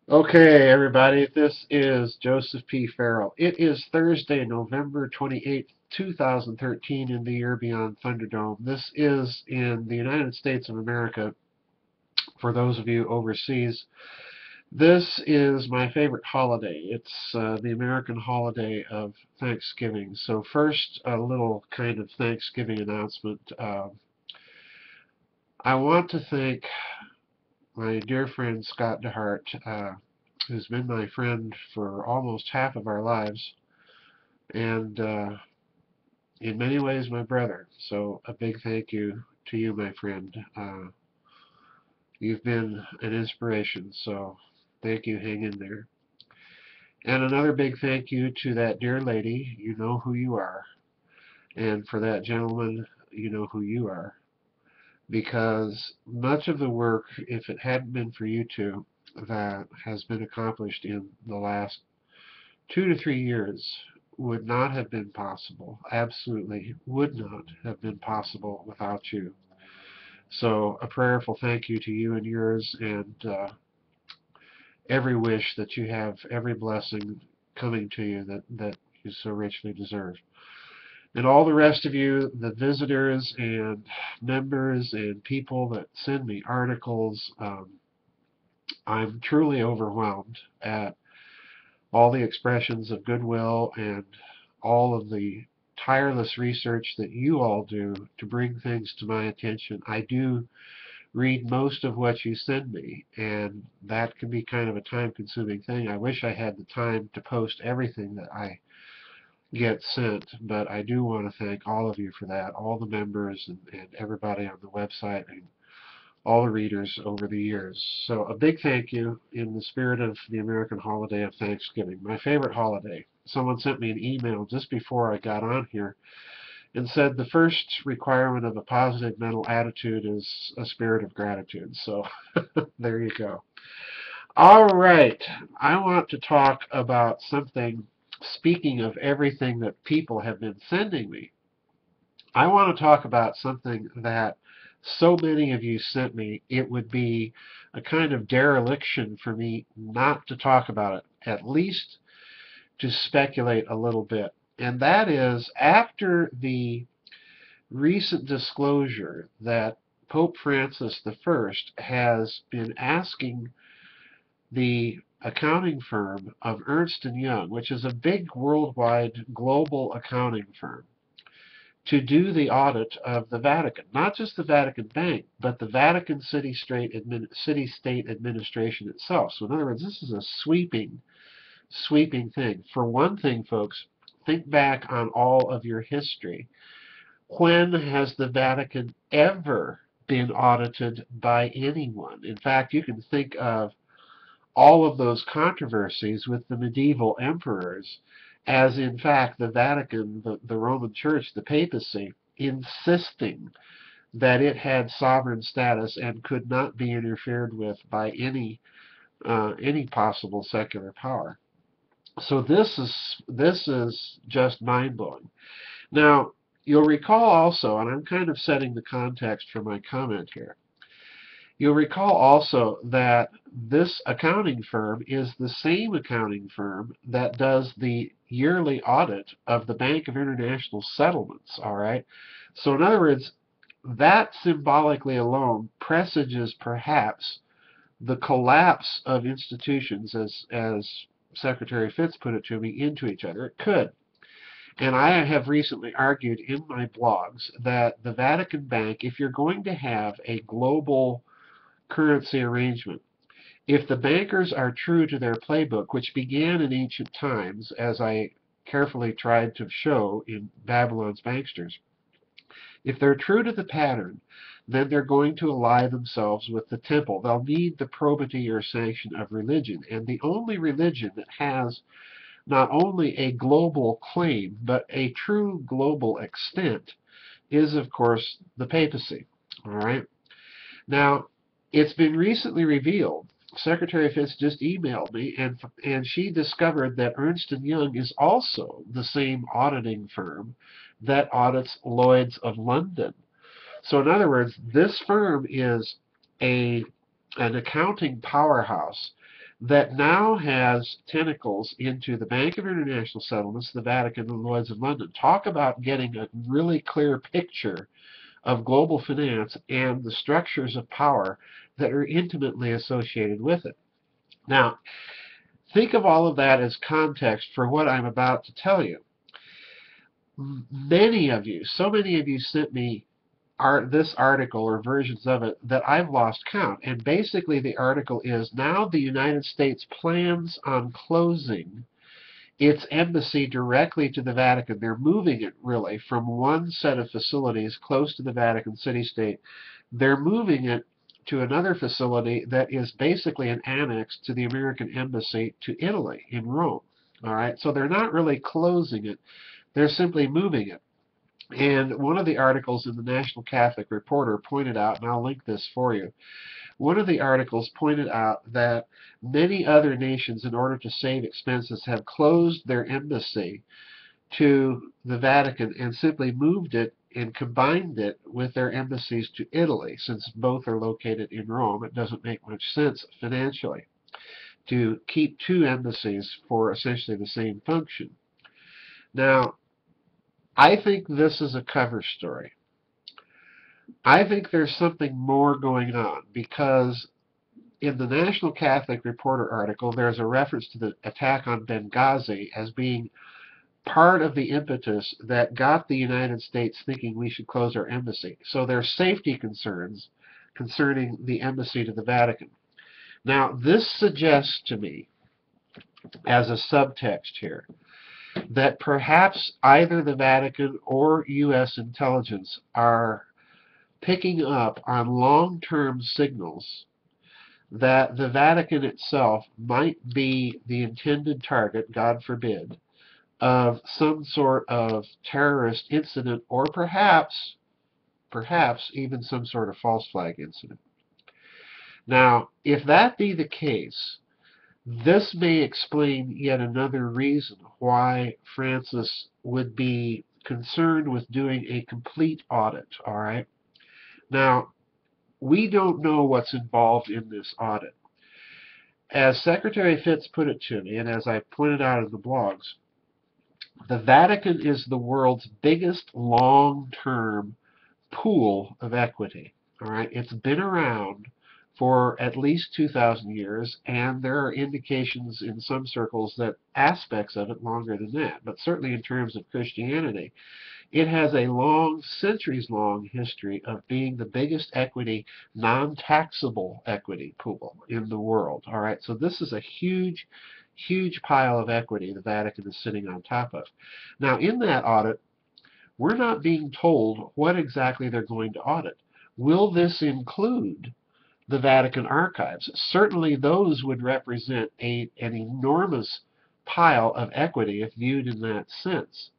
Okay, everybody, this is Joseph P. Farrell. It is Thursday, November 28th, 2013, in the year beyond Thunderdome. This is in the United States of America. For those of you overseas, this is my favorite holiday. It's the American holiday of Thanksgiving. So first, a little kind of Thanksgiving announcement. I want to thank my dear friend Scott DeHart, who's been my friend for almost half of our lives, and in many ways my brother. So a big thank you to you, my friend. You've been an inspiration, so thank you. Hang in there. And another big thank you to that dear lady. You know who you are. And for that gentleman, you know who you are. Because much of the work, if it hadn't been for you two, that has been accomplished in the last 2 to 3 years would not have been possible. Absolutely would not have been possible without you. So a prayerful thank you to you and yours, and every wish that you have, every blessing coming to you that you so richly deserve. And all the rest of you, the visitors and members and people that send me articles, I'm truly overwhelmed at all the expressions of goodwill and all of the tireless research that you all do to bring things to my attention. I do read most of what you send me, and that can be kind of a time-consuming thing. I wish I had the time to post everything that I get sent, but I do want to thank all of you for that, all the members and everybody on the website and all the readers over the years. So a big thank you in the spirit of the American holiday of Thanksgiving, my favorite holiday. Someone sent me an email just before I got on here and said the first requirement of a positive mental attitude is a spirit of gratitude. So there you go. All right. I want to talk about something, speaking of everything that people have been sending me. I want to talk about something that so many of you sent me, it would be a kind of dereliction for me not to talk about it, at least to speculate a little bit. And that is after the recent disclosure that Pope Francis I has been asking the accounting firm of Ernst& Young, which is a big worldwide global accounting firm, to do the audit of the Vatican, not just the Vatican Bank, but the Vatican city-state administration itself. So in other words, this is a sweeping thing. For one thing, folks, think back on all of your history. When has the Vatican ever been audited by anyone? In fact, you can think of all of those controversies with the medieval emperors as, in fact, the Vatican, the Roman Church, the papacy, insisting that it had sovereign status and could not be interfered with by any possible secular power. So this is just mind blowing. Now, you'll recall also, and I'm kind of setting the context for my comment here. You'll recall also that this accounting firm is the same accounting firm that does the yearly audit of the Bank of International Settlements, all right? So in other words, that symbolically alone presages perhaps the collapse of institutions, as Secretary Fitz put it to me, into each other. It could. And I have recently argued in my blogs that the Vatican Bank, if you're going to have a global currency arrangement, if the bankers are true to their playbook, which began in ancient times, as I carefully tried to show in Babylon's Banksters, if they're true to the pattern, then they're going to ally themselves with the temple. They'll need the probity or sanction of religion. And the only religion that has not only a global claim, but a true global extent is, of course, the papacy. All right? Now, it's been recently revealed. Secretary Fitz just emailed me, and she discovered that Ernst& Young is also the same auditing firm that audits Lloyd's of London. So in other words, this firm is a an accounting powerhouse that now has tentacles into the Bank of International Settlements, the Vatican, and Lloyd's of London. Talk about getting a really clear picture of global finance and the structures of power that are intimately associated with it. Now, think of all of that as context for what I'm about to tell you. Many of you, so many of you sent me this article or versions of it that I've lost count. And basically the article is, now the United States plans on closing its embassy directly to the Vatican. They're moving it really from one set of facilities close to the Vatican city-state. They're moving it to another facility that is basically an annex to the American embassy to Italy in Rome. All right, so they're not really closing it. They're simply moving it. And one of the articles in the National Catholic Reporter pointed out, and I'll link this for you, one of the articles pointed out that many other nations, in order to save expenses, have closed their embassy to the Vatican and simply moved it and combined it with their embassies to Italy. Since both are located in Rome, it doesn't make much sense financially to keep two embassies for essentially the same function. Now, I think this is a cover story. I think there's something more going on, because in the National Catholic Reporter article, there's a reference to the attack on Benghazi as being part of the impetus that got the United States thinking we should close our embassy. So there's safety concerns concerning the embassy to the Vatican. Now, this suggests to me, as a subtext here, that perhaps either the Vatican or U.S. intelligence are picking up on long-term signals that the Vatican itself might be the intended target, God forbid, of some sort of terrorist incident, or perhaps even some sort of false flag incident. Now, if that be the case, this may explain yet another reason why Francis would be concerned with doing a complete audit, all right? Now, we don't know what's involved in this audit. As Secretary Fitz put it to me, and as I pointed out in the blogs, the Vatican is the world's biggest long-term pool of equity, all right? It's been around for at least 2,000 years, and there are indications in some circles that aspects of it longer than that. But certainly in terms of Christianity, it has a long, centuries-long history of being the biggest equity, non-taxable equity pool in the world. All right, so this is a huge, huge pile of equity the Vatican is sitting on top of. Now, in that audit, we're not being told what exactly they're going to audit. Will this include the Vatican archives? Certainly those would represent an enormous pile of equity if viewed in that sense.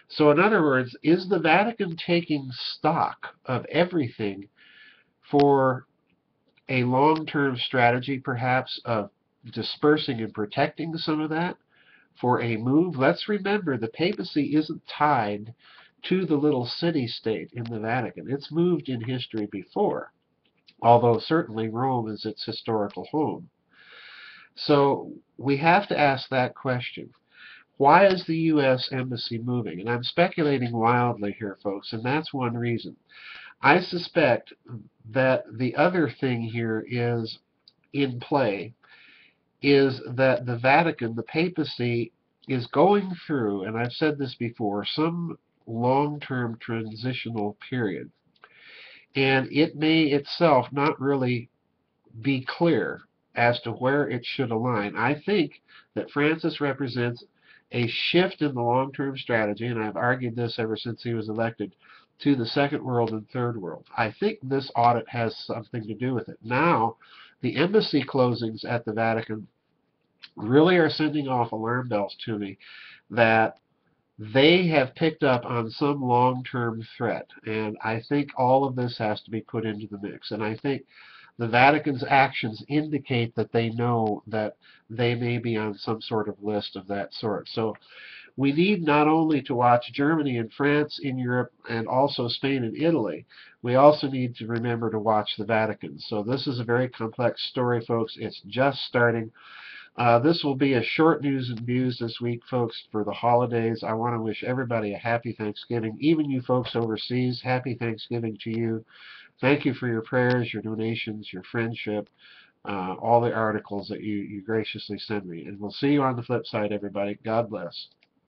So in other words, is the Vatican taking stock of everything for a long-term strategy, perhaps, of dispersing and protecting some of that for a move? Let's remember, the papacy isn't tied to the little city-state in the Vatican. It's moved in history before, although certainly Rome is its historical home. So we have to ask that question. Why is the U.S. Embassy moving? And I'm speculating wildly here, folks, and that's one reason. I suspect that the other thing here is in play is that the Vatican, the papacy, is going through, and I've said this before, some long-term transitional period. And it may itself not really be clear as to where it should align. I think that Francis represents a shift in the long-term strategy, and I've argued this ever since he was elected, to the Second World and Third World. I think this audit has something to do with it. Now, the embassy closings at the Vatican really are sending off alarm bells to me that they have picked up on some long-term threat, and I think all of this has to be put into the mix. And I think the Vatican's actions indicate that they know that they may be on some sort of list of that sort. So We need not only to watch Germany and France in Europe and also Spain and Italy, we also need to remember to watch the Vatican. So this is a very complex story, folks. It's just starting. This will be a short news and views this week, folks, for the holidays. I want to wish everybody a happy Thanksgiving. Even you folks overseas, happy Thanksgiving to you. Thank you for your prayers, your donations, your friendship, all the articles that you graciously send me. And we'll see you on the flip side, everybody. God bless.